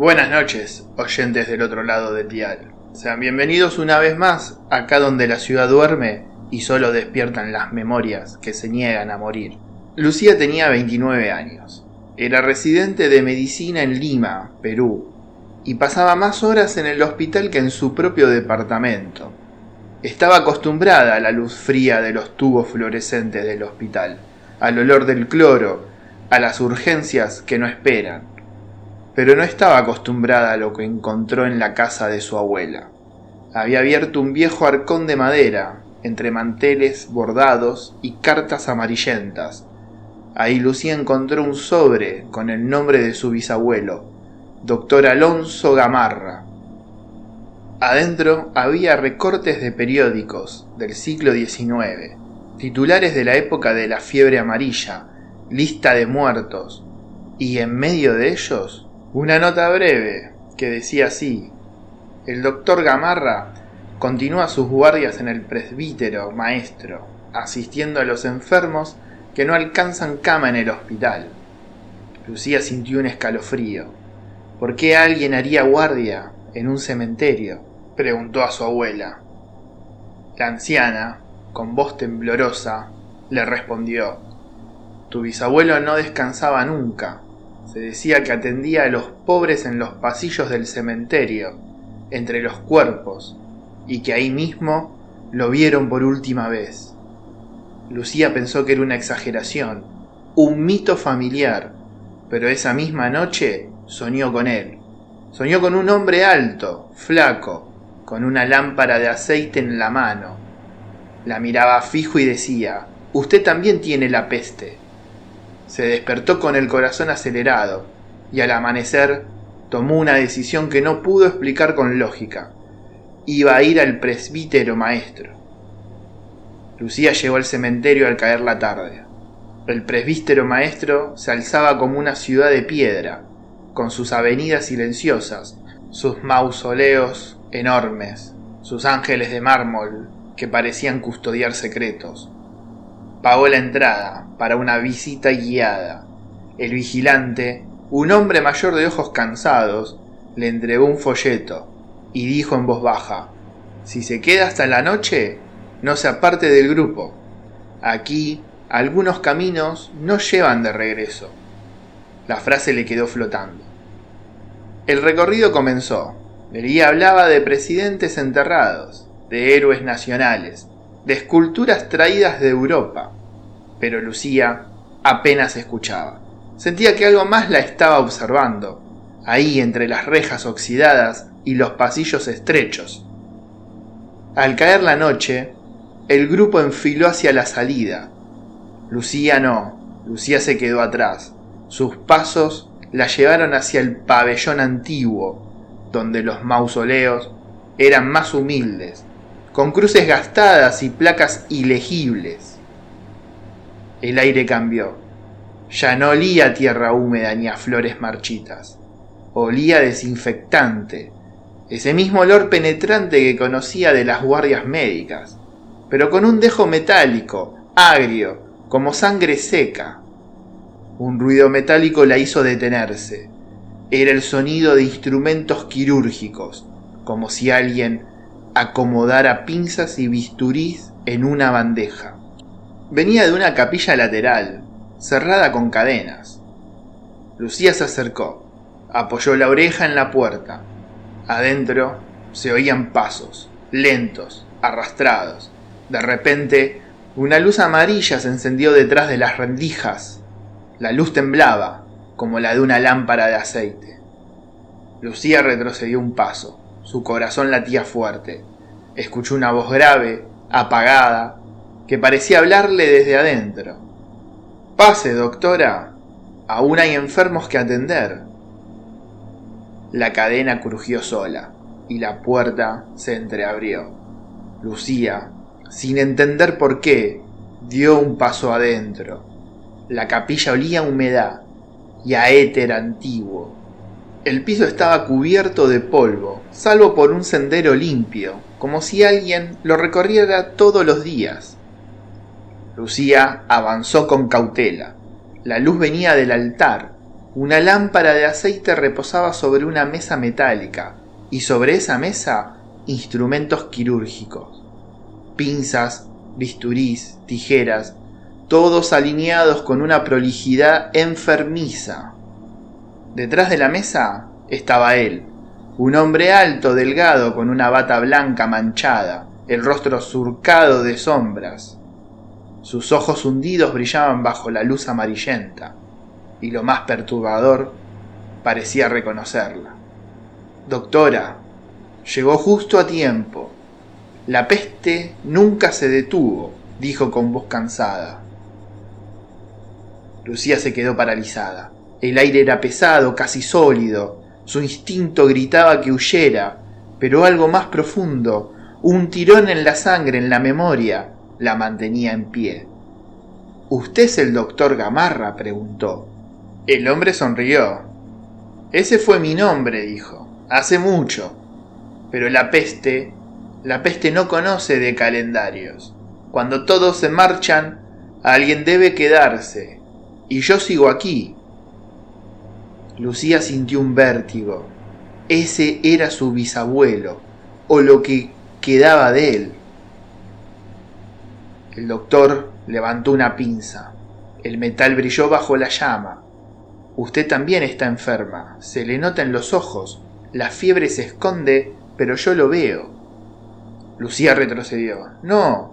Buenas noches, oyentes del otro lado del dial. Sean bienvenidos una vez más, acá donde la ciudad duerme y solo despiertan las memorias que se niegan a morir. Lucía tenía 29 años. Era residente de medicina en Lima, Perú, y pasaba más horas en el hospital que en su propio departamento. Estaba acostumbrada a la luz fría de los tubos fluorescentes del hospital, al olor del cloro, a las urgencias que no esperan. Pero no estaba acostumbrada a lo que encontró en la casa de su abuela. Había abierto un viejo arcón de madera, entre manteles bordados y cartas amarillentas. Ahí Lucía encontró un sobre con el nombre de su bisabuelo, Dr. Alonso Gamarra. Adentro había recortes de periódicos del siglo XIX, titulares de la época de la fiebre amarilla, lista de muertos, y en medio de ellos una nota breve que decía así: el doctor Gamarra continúa sus guardias en el presbítero maestro, asistiendo a los enfermos que no alcanzan cama en el hospital. Lucía sintió un escalofrío. ¿Por qué alguien haría guardia en un cementerio?, preguntó a su abuela. La anciana, con voz temblorosa, le respondió: tu bisabuelo no descansaba nunca. Se decía que atendía a los pobres en los pasillos del cementerio, entre los cuerpos, y que ahí mismo lo vieron por última vez. Lucía pensó que era una exageración, un mito familiar, pero esa misma noche soñó con él. Soñó con un hombre alto, flaco, con una lámpara de aceite en la mano. La miraba fijo y decía: usted también tiene la peste. Se despertó con el corazón acelerado y al amanecer tomó una decisión que no pudo explicar con lógica. Iba a ir al presbítero maestro. Lucía llegó al cementerio al caer la tarde. El presbítero maestro se alzaba como una ciudad de piedra, con sus avenidas silenciosas, sus mausoleos enormes, sus ángeles de mármol que parecían custodiar secretos. Pagó la entrada para una visita guiada. El vigilante, un hombre mayor de ojos cansados, le entregó un folleto y dijo en voz baja: si se queda hasta la noche, no se aparte del grupo. Aquí algunos caminos no llevan de regreso. La frase le quedó flotando. El recorrido comenzó. El guía hablaba de presidentes enterrados, de héroes nacionales, de esculturas traídas de Europa, pero Lucía apenas escuchaba. Sentía que algo más la estaba observando, ahí entre las rejas oxidadas y los pasillos estrechos. Al caer la noche, el grupo enfiló hacia la salida. Lucía no, Lucía se quedó atrás. Sus pasos la llevaron hacia el pabellón antiguo, donde los mausoleos eran más humildes, con cruces gastadas y placas ilegibles. El aire cambió. Ya no olía a tierra húmeda ni a flores marchitas. Olía a desinfectante, ese mismo olor penetrante que conocía de las guardias médicas, pero con un dejo metálico, agrio, como sangre seca. Un ruido metálico la hizo detenerse. Era el sonido de instrumentos quirúrgicos, como si alguien acomodara pinzas y bisturís en una bandeja. Venía de una capilla lateral, cerrada con cadenas. Lucía se acercó, apoyó la oreja en la puerta. Adentro se oían pasos, lentos, arrastrados. De repente, una luz amarilla se encendió detrás de las rendijas. La luz temblaba, como la de una lámpara de aceite. Lucía retrocedió un paso. Su corazón latía fuerte. Escuchó una voz grave, apagada, que parecía hablarle desde adentro. «Pase, doctora. Aún hay enfermos que atender». La cadena crujió sola y la puerta se entreabrió. Lucía, sin entender por qué, dio un paso adentro. La capilla olía a humedad y a éter antiguo. El piso estaba cubierto de polvo, salvo por un sendero limpio, como si alguien lo recorriera todos los días. Lucía avanzó con cautela. La luz venía del altar, Una lámpara de aceite reposaba sobre una mesa metálica y sobre esa mesa instrumentos quirúrgicos. Pinzas, bisturís, tijeras, todos alineados con una prolijidad enfermiza. Detrás de la mesa estaba él, un hombre alto, delgado, con una bata blanca manchada, el rostro surcado de sombras. Sus ojos hundidos brillaban bajo la luz amarillenta, y lo más perturbador, parecía reconocerla. «Doctora, llegó justo a tiempo. La peste nunca se detuvo», dijo con voz cansada. Lucía se quedó paralizada. El aire era pesado, casi sólido. Su instinto gritaba que huyera, pero algo más profundo, un tirón en la sangre, en la memoria, la mantenía en pie. «¿Usted es el doctor Gamarra?», preguntó. El hombre sonrió. «Ese fue mi nombre», dijo, «hace mucho. Pero la peste no conoce de calendarios. Cuando todos se marchan, alguien debe quedarse. Y yo sigo aquí». Lucía sintió un vértigo. Ese era su bisabuelo, o lo que quedaba de él. El doctor levantó una pinza. El metal brilló bajo la llama. «Usted también está enferma. Se le nota en los ojos. La fiebre se esconde, pero yo lo veo». Lucía retrocedió. «No,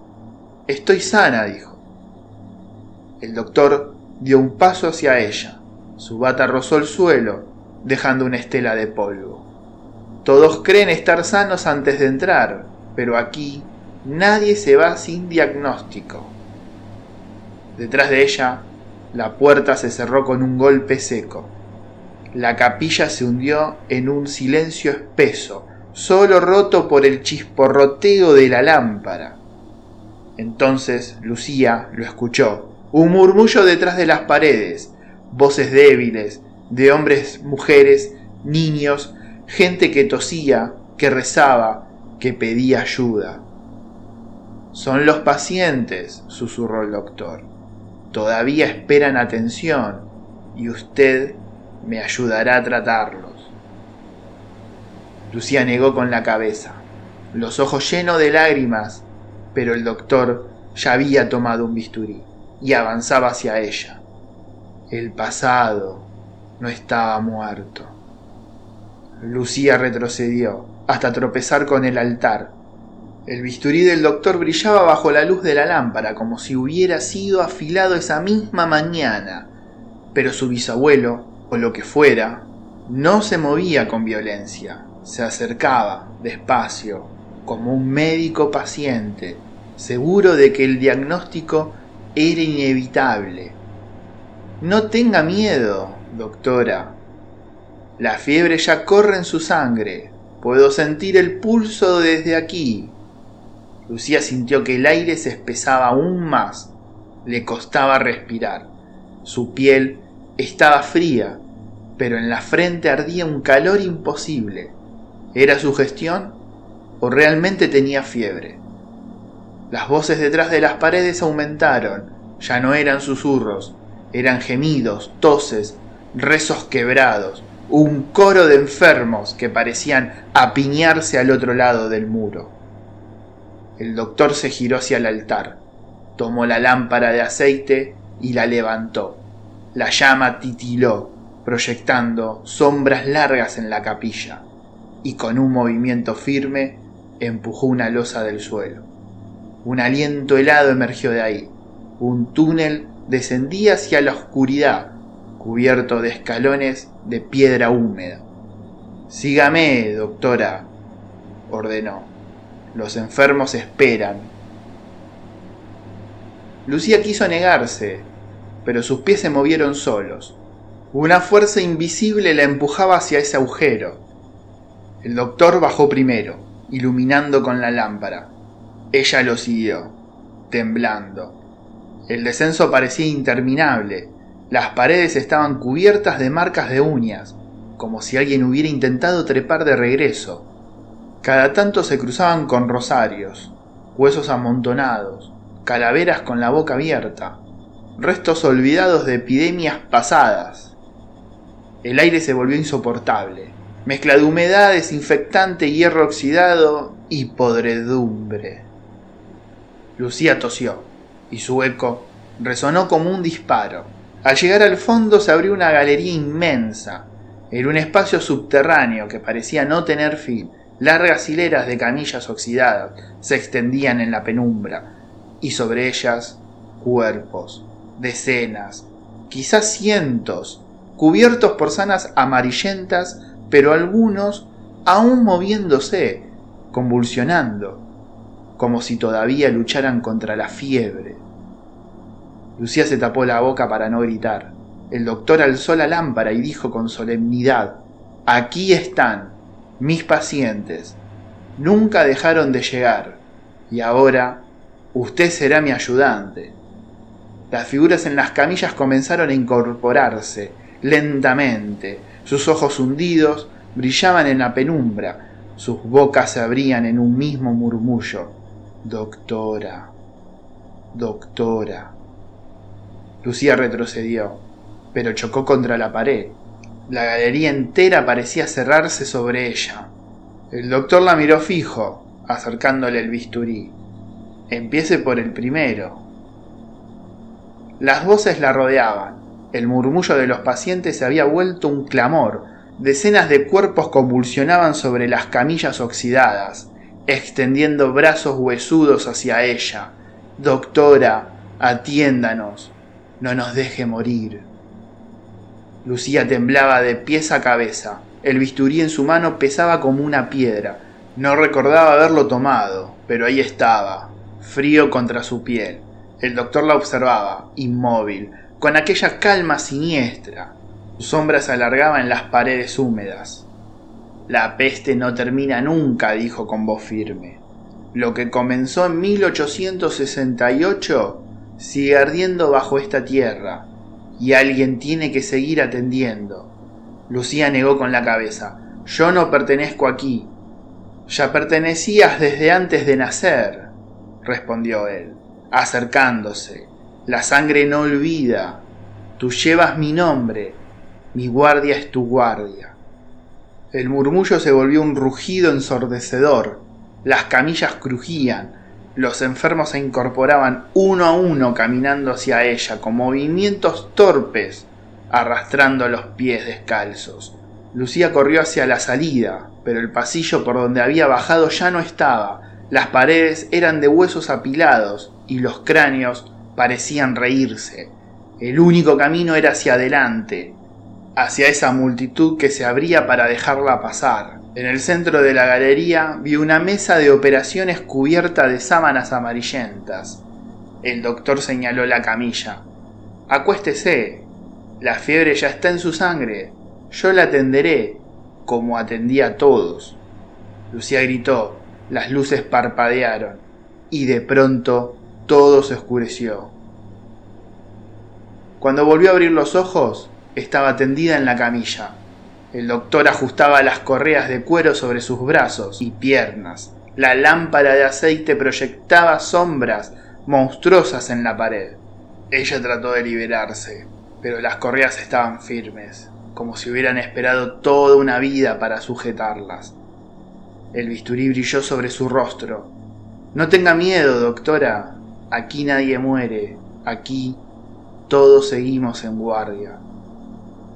estoy sana», dijo. El doctor dio un paso hacia ella. Su bata rozó el suelo, dejando una estela de polvo. «Todos creen estar sanos antes de entrar, pero aquí nadie se va sin diagnóstico». Detrás de ella, la puerta se cerró con un golpe seco. La capilla se hundió en un silencio espeso, solo roto por el chisporroteo de la lámpara. Entonces Lucía lo escuchó. Un murmullo detrás de las paredes, voces débiles, de hombres, mujeres, niños, gente que tosía, que rezaba, que pedía ayuda. «Son los pacientes», susurró el doctor. «Todavía esperan atención y usted me ayudará a tratarlos». Lucía negó con la cabeza, los ojos llenos de lágrimas, pero el doctor ya había tomado un bisturí y avanzaba hacia ella. El pasado no estaba muerto. Lucía retrocedió hasta tropezar con el altar. El bisturí del doctor brillaba bajo la luz de la lámpara como si hubiera sido afilado esa misma mañana, pero su bisabuelo, o lo que fuera, no se movía con violencia. Se acercaba despacio, como un médico paciente, seguro de que el diagnóstico era inevitable. «No tenga miedo, doctora. La fiebre ya corre en su sangre. Puedo sentir el pulso desde aquí». Lucía sintió que el aire se espesaba aún más. Le costaba respirar. Su piel estaba fría, pero en la frente ardía un calor imposible. ¿Era sugestión o realmente tenía fiebre? Las voces detrás de las paredes aumentaron. Ya no eran susurros, eran gemidos, toses, rezos quebrados, un coro de enfermos que parecían apiñarse al otro lado del muro. El doctor se giró hacia el altar, tomó la lámpara de aceite y la levantó. La llama titiló, proyectando sombras largas en la capilla, y con un movimiento firme empujó una losa del suelo. Un aliento helado emergió de ahí. Un túnel descendía hacia la oscuridad, cubierto de escalones de piedra húmeda. «Sígame, doctora», ordenó. «Los enfermos esperan». Lucía quiso negarse, pero sus pies se movieron solos. Una fuerza invisible la empujaba hacia ese agujero. El doctor bajó primero, iluminando con la lámpara. Ella lo siguió, temblando. El descenso parecía interminable. Las paredes estaban cubiertas de marcas de uñas, como si alguien hubiera intentado trepar de regreso. Cada tanto se cruzaban con rosarios, huesos amontonados, calaveras con la boca abierta, restos olvidados de epidemias pasadas. El aire se volvió insoportable. Mezcla de humedad, desinfectante, hierro oxidado y podredumbre. Lucía tosió y su eco resonó como un disparo. Al llegar al fondo se abrió una galería inmensa. Era un espacio subterráneo que parecía no tener fin. Largas hileras de camillas oxidadas se extendían en la penumbra y sobre ellas cuerpos, decenas, quizás cientos, cubiertos por sábanas amarillentas, pero algunos aún moviéndose, convulsionando, como si todavía lucharan contra la fiebre. Lucía se tapó la boca para no gritar. El doctor alzó la lámpara y dijo con solemnidad: «Aquí están, mis pacientes. Nunca dejaron de llegar, y ahora usted será mi ayudante». Las figuras en las camillas comenzaron a incorporarse lentamente. Sus ojos hundidos brillaban en la penumbra. Sus bocas se abrían en un mismo murmullo: «Doctora, doctora». Lucía retrocedió, pero chocó contra la pared. La galería entera parecía cerrarse sobre ella. El doctor la miró fijo, acercándole el bisturí. «Empiece por el primero». Las voces la rodeaban. El murmullo de los pacientes se había vuelto un clamor. Decenas de cuerpos convulsionaban sobre las camillas oxidadas, extendiendo brazos huesudos hacia ella. «Doctora, atiéndanos, no nos deje morir». Lucía temblaba de pies a cabeza. El bisturí en su mano pesaba como una piedra. No recordaba haberlo tomado, pero ahí estaba, frío contra su piel. El doctor la observaba, inmóvil, con aquella calma siniestra. Su sombra se alargaba en las paredes húmedas. «La peste no termina nunca», dijo con voz firme. «Lo que comenzó en 1868 sigue ardiendo bajo esta tierra, y alguien tiene que seguir atendiendo». Lucía negó con la cabeza. «Yo no pertenezco aquí». «Ya pertenecías desde antes de nacer», respondió él, acercándose. «La sangre no olvida. Tú llevas mi nombre. Mi guardia es tu guardia». El murmullo se volvió un rugido ensordecedor. Las camillas crujían. Los enfermos se incorporaban uno a uno caminando hacia ella con movimientos torpes, arrastrando los pies descalzos. Lucía corrió hacia la salida, pero el pasillo por donde había bajado ya no estaba. Las paredes eran de huesos apilados y los cráneos parecían reírse. El único camino era hacia adelante, hacia esa multitud que se abría para dejarla pasar. En el centro de la galería vio una mesa de operaciones cubierta de sábanas amarillentas. El doctor señaló la camilla. «Acuéstese. La fiebre ya está en su sangre. Yo la atenderé, como atendí a todos». Lucía gritó. Las luces parpadearon y de pronto todo se oscureció. Cuando volvió a abrir los ojos, estaba tendida en la camilla. El doctor ajustaba las correas de cuero sobre sus brazos y piernas. La lámpara de aceite proyectaba sombras monstruosas en la pared. Ella trató de liberarse, pero las correas estaban firmes, como si hubieran esperado toda una vida para sujetarlas. El bisturí brilló sobre su rostro. «No tenga miedo, doctora. Aquí nadie muere. Aquí todos seguimos en guardia».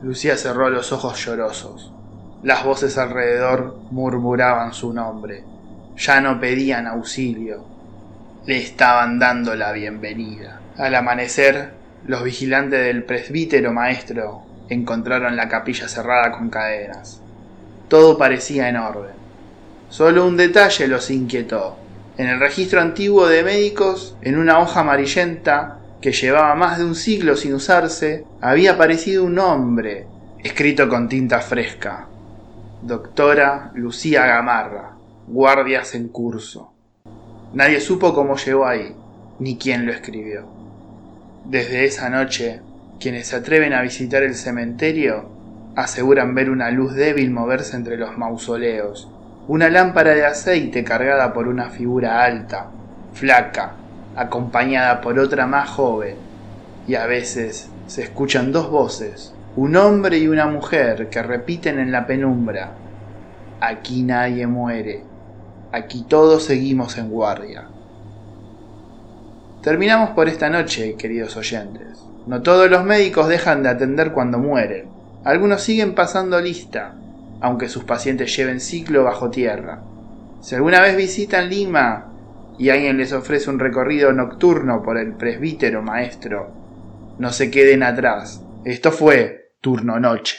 Lucía cerró los ojos llorosos. Las voces alrededor murmuraban su nombre. Ya no pedían auxilio. Le estaban dando la bienvenida. Al amanecer, los vigilantes del presbítero maestro encontraron la capilla cerrada con cadenas. Todo parecía en orden. Solo un detalle los inquietó. En el registro antiguo de médicos, en una hoja amarillenta que llevaba más de un siglo sin usarse, había aparecido un nombre, escrito con tinta fresca: «Doctora Lucía Gamarra, guardias en curso». Nadie supo cómo llegó ahí, ni quién lo escribió. Desde esa noche, quienes se atreven a visitar el cementerio aseguran ver una luz débil moverse entre los mausoleos, una lámpara de aceite cargada por una figura alta, flaca, acompañada por otra más joven, y a veces se escuchan dos voces Un hombre y una mujer que repiten en la penumbra: aquí nadie muere, aquí todos seguimos en guardia. Terminamos por esta noche, queridos oyentes. No todos los médicos dejan de atender cuando mueren. Algunos siguen pasando lista, aunque sus pacientes lleven ciclo bajo tierra. Si alguna vez visitan Lima y alguien les ofrece un recorrido nocturno por el presbítero maestro, no se queden atrás. Esto fue Turno Noche.